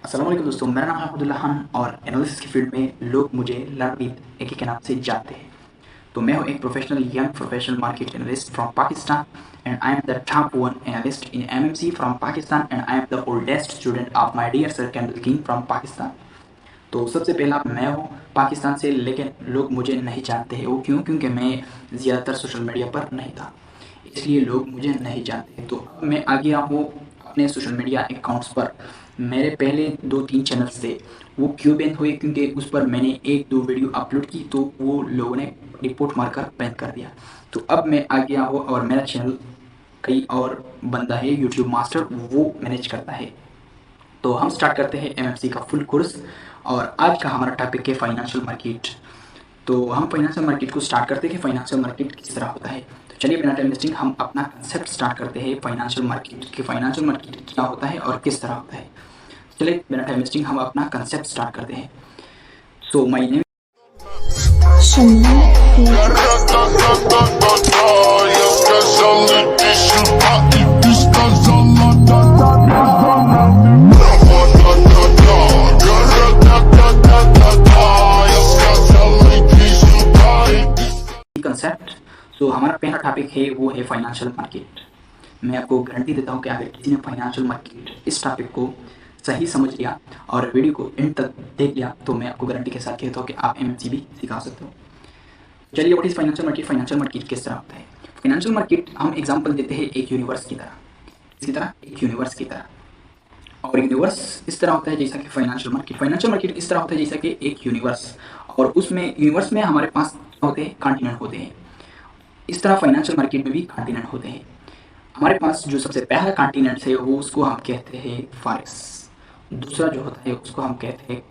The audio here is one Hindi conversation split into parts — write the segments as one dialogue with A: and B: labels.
A: अस्सलाम वालेकुम दोस्तों, मेरा नाम है अब्दुल्ला खान और एनालिसिस की फील्ड में लोग मुझे लर्नविद एके के नाम से जानते हैं। तो मैं हूँ एक professional young professional market analyst from Pakistan and I am the top one analyst in MMC from Pakistan and I am the oldest student of my dear sir Candle King from Pakistan. तो सबसे पहला मैं हूँ पाकिस्तान से, लेकिन लोग मुझे नहीं जानते हैं। वो क्यों? क्योंकि मैं ज़्यादातर सोशल मीडिया पर नहीं था, इसलिए लोग मुझे नहीं जानते। तो अब मैं आ गया हूँ अपने सोशल मीडिया अकाउंट्स पर। मेरे पहले 2-3 चैनल्स थे, वो क्यों बैन हुए? क्योंकि उस पर मैंने 1-2 वीडियो अपलोड की तो वो लोगों ने रिपोर्ट मारकर बैन कर दिया। तो अब मैं आ गया हूँ और मेरा चैनल कई और बंदा है यूट्यूब मास्टर, वो मैनेज करता है। तो हम स्टार्ट करते हैं एमएमसी का फुल कोर्स और आज का हमारा टॉपिक है फाइनेंशियल मार्केट। तो हम फाइनेंशियल मार्केट को स्टार्ट करते हैं कि फाइनेंशियल मार्केट किस तरह होता है। तो चलिए बिना टाइम वेस्टिंग हम अपना कंसेप्ट स्टार्ट करते हैं फाइनेंशियल मार्केट कि फाइनेंशियल मार्केट क्या होता है और किस तरह होता है। चलिए बिना टाइम वेस्टिंग हम अपना कंसेप्ट स्टार्ट करते हैं। So my name concept. So हमारा पहला टॉपिक है वो है फाइनेंशियल मार्केट। मैं आपको गारंटी देता हूँ कि अगर किसी ने फाइनेंशियल मार्केट इस टॉपिक को सही समझ लिया और वीडियो को एंड तक देख लिया तो मैं आपको गारंटी के साथ कहता हूँ कि आप एमएमसी भी सिखा सकते हो। चलिए what is financial market? Financial market किस तरह होता है? फाइनेंशियल मार्केट हम एग्जांपल देते हैं एक यूनिवर्स की तरह। किसकी तरह? एक यूनिवर्स की तरह। और यूनिवर्स इस तरह होता है जैसा कि फाइनेंशियल मार्केट इस तरह होता है जैसा कि एक यूनिवर्स, और उसमें यूनिवर्स में हमारे पास होते हैं कॉन्टिनेंट होते हैं। इस तरह फाइनेंशियल मार्केट में भी कॉन्टिनेंट होते हैं। हमारे पास जो सबसे पहला कॉन्टिनेंट है वो उसको हम कहते हैं फॉरेक्स। दूसरा जो होता है उसको हम कहते हैं,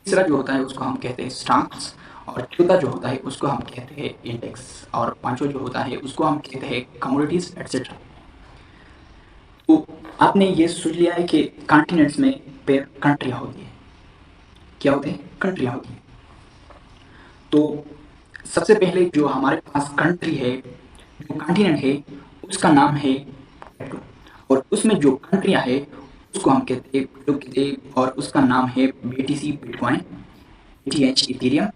A: तीसरा जो होता है उसको हम कहते हैं स्टॉक्स, और चौथा जो होता है उसको हम कहते हैं इंडेक्स, और पांचवा जो होता है उसको हम कहते हैं कमोडिटीज एटसेट्रा। तो आपने ये सुन लिया है कि कॉन्टिनेंट्स में पेर कंट्रियाँ होती है। क्या होते हैं? कंट्रियाँ होती हैं। तो सबसे पहले जो हमारे पास कंट्री है, जो कॉन्टिनेंट है, उसका नाम है प्लेटो, और उसमें जो कंट्रियाँ है उसको हम कहते हैं प्लेटो कहते हैं, और उसका नाम है BTC bitcoin, ATH Ethereum,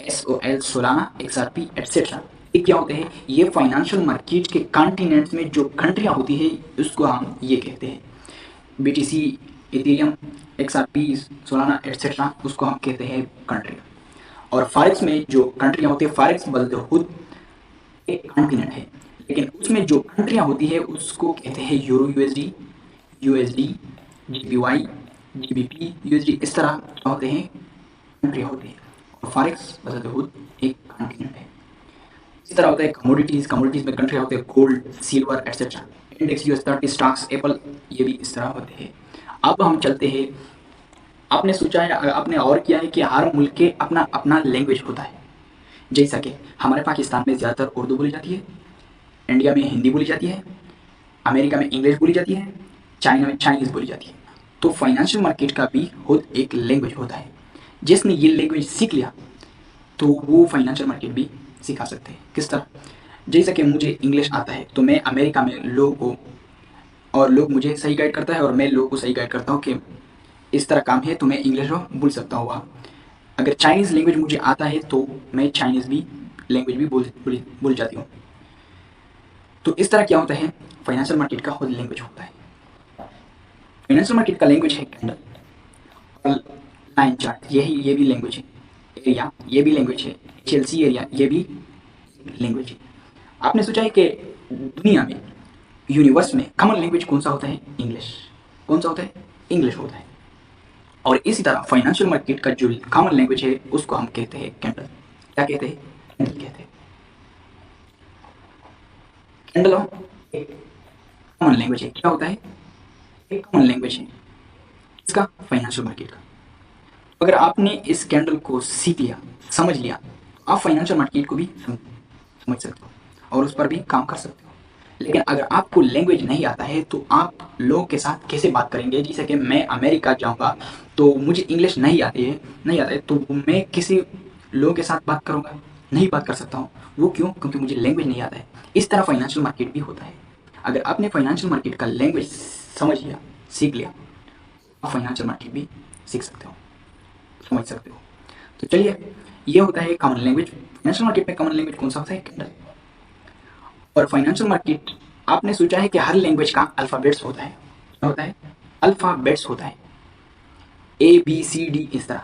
A: SOL Solana, XRP etcetera. ये क्या होते हैं? ये फाइनेंशियल मार्केट के कॉन्टिनेंट्स में जो कंट्रियाँ होती है उसको हम ये कहते हैं BTC, Ethereum, XRP, Solana etcetera, उसको हम कहते हैं कंट्री। और फॉरेक्स में जो कंट्रियाँ होती है, फॉरेक्स बल्कि खुद एक कॉन्टिनेंट है, लेकिन उसमें जो कंट्रियाँ होती है उसको कहते हैं euro USD, USD, GBY, GBP, USD. इस तरह क्या होते हैं? कंट्रियाँ होती है। और फॉरेक्स बल्कि खुद एक कॉन्टिनेंट है। इस तरह होता है कमोडिटीज, कमोडिटीज में कंट्रियाँ होते हैं gold, silver etcetera. Index US 30 stocks Apple, ये भी इस तरह होते हैं। अब हम चलते हैं, आपने सोचा है, आपने और किया है कि हर मुल्क के अपना अपना लैंग्वेज होता है। जैसा कि हमारे पाकिस्तान में ज़्यादातर उर्दू बोली जाती है, इंडिया में हिंदी बोली जाती है, अमेरिका में इंग्लिश बोली जाती है, चाइना में चाइनीज़ बोली जाती है। तो फाइनेंशियल मार्केट का भी खुद एक लैंग्वेज होता है। जिसने ये लैंग्वेज सीख लिया तो वो फाइनेंशियल मार्केट भी सिखा सकते हैं। किस तरह? जैसा कि मुझे इंग्लिश आता है तो मैं अमेरिका में लोगों को, और लोग मुझे सही गाइड करता है और मैं लोगों को सही गाइड करता हूँ कि इस तरह काम है तो मैं इंग्लिश बोल सकता हूँ वहाँ। अगर चाइनीज़ लैंग्वेज मुझे आता है तो मैं चाइनीज़ भी लैंग्वेज भी बोल जाती हूँ। तो इस तरह क्या होता है? फाइनेंशियल मार्केट का खुद लैंग्वेज होता है। फाइनेंशियल मार्केट का लैंग्वेज है कैंडल और लाइन चार्ट, यही ये भी लैंग्वेज है। एरिया, ये भी लैंग्वेज है। चेल्सी एरिया, ये भी लैंग्वेज है। आपने सोचा है कि दुनिया में, यूनिवर्स में कॉमन लैंग्वेज कौन सा होता है? इंग्लिश। कौन सा होता है? इंग्लिश होता है। और इसी तरह फाइनेंशियल मार्केट का जो कॉमन लैंग्वेज है उसको हम कहते हैं कैंडल। क्या कहते हैं? कैंडल कहते हैं। कैंडल एक कॉमन लैंग्वेज है। क्या होता है? एक कॉमन लैंग्वेज है। इसका? फाइनेंशियल मार्केट का। अगर आपने इस कैंडल को सीख लिया, समझ लिया, तो आप फाइनेंशियल मार्केट को भी समझ सकते हो और उस पर भी काम कर सकते हो। लेकिन अगर आपको लैंग्वेज नहीं आता है तो आप लोगों के साथ कैसे बात करेंगे? जैसे कि मैं अमेरिका जाऊंगा तो मुझे इंग्लिश नहीं आता है तो मैं किसी लोगों के साथ बात करूंगा? नहीं बात कर सकता हूँ। वो क्यों? क्योंकि मुझे लैंग्वेज नहीं आता है। इस तरह फाइनेंशियल मार्केट भी होता है। अगर आपने फाइनेंशियल मार्केट का लैंग्वेज समझ लिया, सीख लिया, आप फाइनेंशियल मार्केट भी सीख सकते हो, समझ सकते हो। तो चलिए, ये होता है कॉमन लैंग्वेज। फाइनेंशियल मार्केट में कॉमन लैंग्वेज कौन सा होता है? कैंडल। और फाइनेंशियल मार्केट, आपने सोचा है कि हर लैंग्वेज का अल्फ़ाबेट्स होता है, क्या होता है? अल्फ़ाबेट्स होता है, ए बी सी डी इस तरह।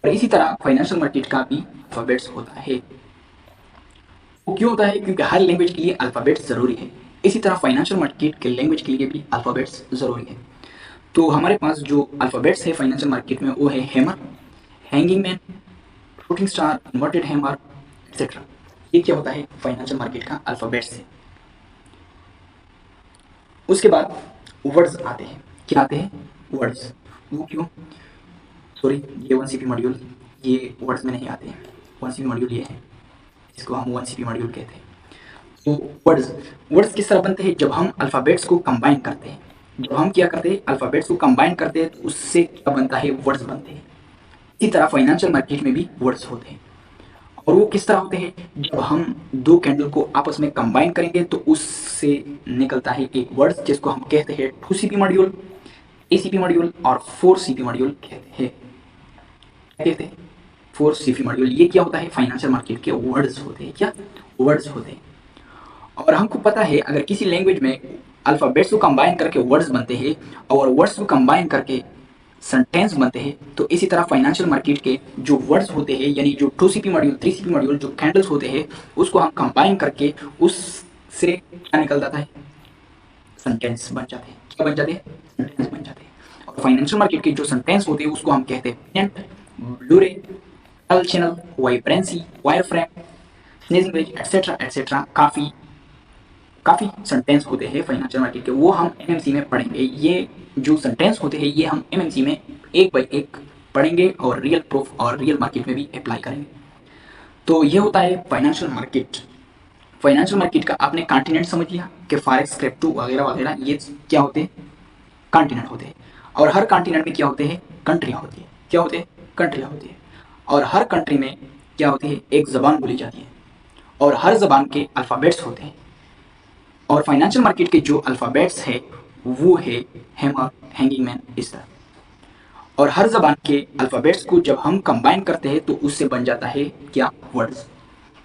A: और इसी तरह फाइनेंशियल मार्केट का भी अल्फ़ाबेट्स होता है। वो क्यों होता है? क्योंकि हर लैंग्वेज के लिए अल्फ़ाबेट्स ज़रूरी है। इसी तरह फाइनेंशियल मार्केट के लैंग्वेज के लिए भी अल्फ़ाबेट्स ज़रूरी है। तो हमारे पास जो अल्फ़ाबेट्स है फाइनेंशियल मार्केट में, वो है hammer, hanging man, shooting star, inverted hammer, etcetera. ये क्या होता है? फाइनेंशियल मार्केट का अल्फ़ाबेट्स है। उसके बाद वर्ड्स आते हैं। क्या आते हैं? वर्ड्स। वो क्यों? सॉरी, ये 1CP मॉड्यूल, ये वर्ड्स में नहीं आते हैं। 1CP मॉड्यूल ये है, इसको हम 1CP मॉड्यूल कहते हैं। तो वर्ड्स, वर्ड्स किस तरह बनते हैं? जब हम अल्फ़ाबेट्स को कंबाइन करते हैं। जब हम क्या करते हैं? अल्फ़ाबेट्स को कंबाइन करते हैं, तो उससे क्या बनता है? वर्ड्स बनते हैं। इसी तरह फाइनेंशियल मार्केट में भी वर्ड्स होते हैं। और वो किस तरह होते हैं? जब हम दो कैंडल को आपस में कंबाइन करेंगे तो उससे निकलता है एक वर्ड, जिसको हम कहते हैं 2CP मॉड्यूल, ACP मॉड्यूल और 4CP मॉड्यूल कहते हैं। क्या कहते हैं? 4CP module. ये क्या होता है? फाइनेंशियल मार्केट के वर्ड्स होते हैं। क्या वर्ड्स होते हैं? और हमको पता है, अगर किसी लैंग्वेज में अल्फ़ाबेट्स को कंबाइन करके वर्ड्स बनते हैं और वर्ड्स को कंबाइन करके सेंटेंस बनते हैं, तो इसी तरह फाइनेंशियल मार्केट के जो वर्ड्स होते हैं, यानी जो 2CP मॉड्यूल, 3CP मॉड्यूल, जो कैंडल्स होते हैं, उसको हम कंबाइन करके उससे क्या निकल जाता है? सेंटेंस बन जाते हैं। क्या बन जाते हैं? सेंटेंस बन जाते हैं। और फाइनेंशियल मार्केट के जो सेंटेंस होते हैं, उसको हम कहते हैं पेटेंट, ब्लूरे, टल चैनल, वाइब्रेंसी, वायर फ्रेम, स्नेजिंग वेज, एक्सेट्रा एक्सेट्रा। काफ़ी काफ़ी सेंटेंस होते हैं फाइनेंशियल मार्केट के, वो हम एमएमसी में पढ़ेंगे। ये जो सेंटेंस होते हैं, ये हम एमएमसी में एक बाय एक पढ़ेंगे और रियल प्रूफ और रियल मार्केट में भी अप्लाई करेंगे। तो ये होता है फाइनेंशियल मार्केट। फाइनेंशियल मार्केट का आपने कॉन्टिनेंट समझ लिया कि फॉरेक्स, क्रिप्टो वगैरह वगैरह, ये क्या होते हैं? कॉन्टिनेंट होते हैं। और हर कॉन्टिनेंट में क्या होते हैं? कंट्रियाँ होती है। क्या होते हैं? कंट्रियाँ होती है। और हर कंट्री में क्या होती है? एक ज़बान बोली जाती है और हर ज़बान के अल्फ़ाबेट्स होते हैं। और फाइनेंशियल मार्केट के जो अल्फ़ाबेट्स है, वो है हैमर, हैंगिंग मैन, इस तरह। और हर ज़बान के अल्फ़ाबेट्स को जब हम कंबाइन करते हैं तो उससे बन जाता है क्या? वर्ड्स।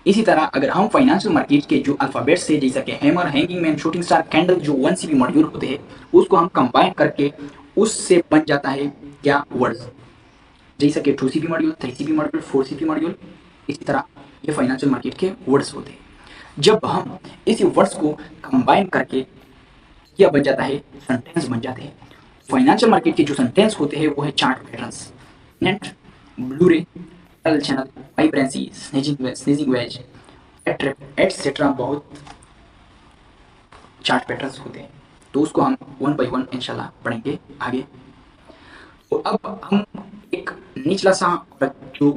A: इसी तरह अगर हम फाइनेंशियल मार्केट के जो अल्फ़ाबेट्स है, जैसा कि hammer, hanging man, shooting star, candle, जो 1CP मॉड्यूल होते हैं, उसको हम कंबाइन करके उससे बन जाता है क्या? वर्ड्स। जैसा कि 2CP module, 3CP module, 4CP module, इसी तरह ये फाइनेंशियल मार्केट के वर्ड्स होते हैं। जब हम इसी वर्ड्स को कंबाइन करके क्या बन जाता है? सेंटेंस बन जाते हैं। फाइनेंशियल मार्केट के जो सेंटेंस होते हैं, वो है चार्ट पैटर्न्स, नेट, ब्लूरे, टल चैनल, वाइब्रेंसी, स्नेजिंग वेज, एटसेट्रा। बहुत चार्ट पैटर्न्स होते हैं, तो उसको हम वन बाय वन इंशाल्लाह पढ़ेंगे आगे। तो अब हम एक निचला सा और जो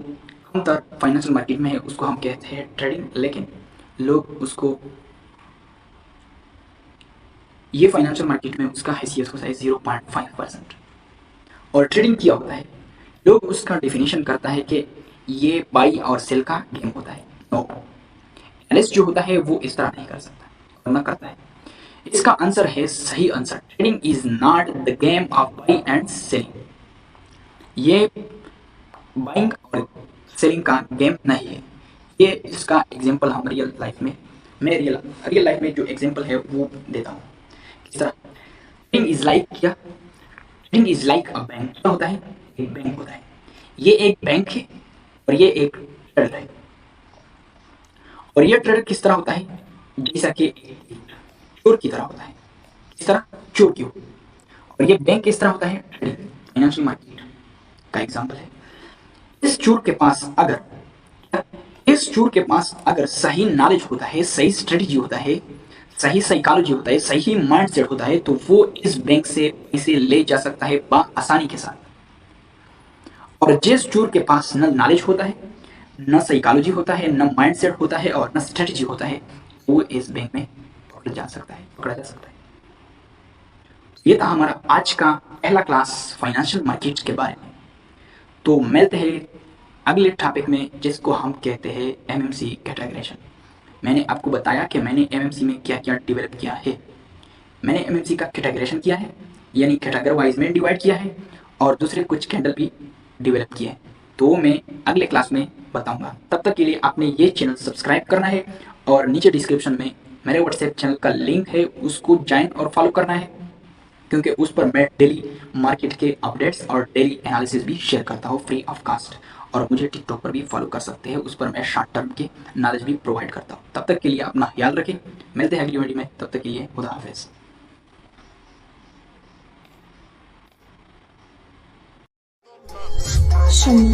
A: अंतर फाइनेंशियल मार्केट में है, उसको हम कहते हैं ट्रेडिंग, लेकिन लोग उसको, ये फाइनेंशियल मार्केट में उसका हैसियत होता है 0.5%। और ट्रेडिंग क्या होता है? लोग उसका डेफिनेशन करता है कि ये बाई और सेल का गेम होता है। नो, एनालिस्ट जो होता है वो इस तरह नहीं कर सकता, और ना करता है। इसका आंसर है, सही answer, trading is not the game of by and selling. ये बाइंग और सेलिंग का गेम नहीं है। ये इसका एग्जांपल हम रियल लाइफ में, मैं रियल लाइफ में जो एग्जांपल है वो देता हूँ। किस तरह? ट्रेडिंग इज लाइक क्या? Trading is like a bank. क्या होता है? एक बैंक होता है। ये एक बैंक है और ये एक ट्रेडर है। और ये ट्रेडर किस तरह होता है? जैसा कि चोर की तरह होता है। किस तरह? चोर की। और ये बैंक किस तरह होता है? ट्रेडिंग, फाइनेंशियल मार्केट का एग्जांपल है। इस चोर के पास अगर इस चोर के पास अगर सही नॉलेज होता है, सही स्ट्रेटजी होता है, सही साइकोलॉजी होता है, सही माइंडसेट होता है, तो वो इस बैंक से पैसे ले जा सकता है आसानी के साथ। और जिस चोर के पास न नॉलेज होता है, न साइकोलॉजी होता है, न माइंडसेट होता है और न स्ट्रेटजी होता है, वो इस बैंक में पकड़ा जा सकता है। ये था हमारा आज का पहला क्लास फाइनेंशियल मार्केट के बारे में। तो मिलते हैं अगले टॉपिक में, जिसको हम कहते हैं एमएमसी कैटेगराइजेशन। मैंने आपको बताया कि मैंने एमएमसी में क्या क्या डेवलप किया है। मैंने एमएमसी का कैटेगराइजेशन किया है, यानी कैटेगरी वाइज में डिवाइड किया है और दूसरे कुछ कैंडल भी डेवलप किए हैं, तो मैं अगले क्लास में बताऊंगा। तब तक के लिए आपने ये चैनल सब्सक्राइब करना है और नीचे डिस्क्रिप्शन में मेरे व्हाट्सएप चैनल का लिंक है, उसको ज्वाइन और फॉलो करना है, क्योंकि उस पर मैं डेली मार्केट के अपडेट्स और डेली एनालिसिस भी शेयर करता हूँ फ्री ऑफ कास्ट। और मुझे टिकटॉक पर भी फॉलो कर सकते हैं, उस पर मैं शॉर्ट टर्म के नॉलेज भी प्रोवाइड करता हूँ। तब तक के लिए अपना ख्याल रखें, मिलते हैं अगली वीडियो में, तब तक के लिए खुदा हाफिज़।
B: Shalom.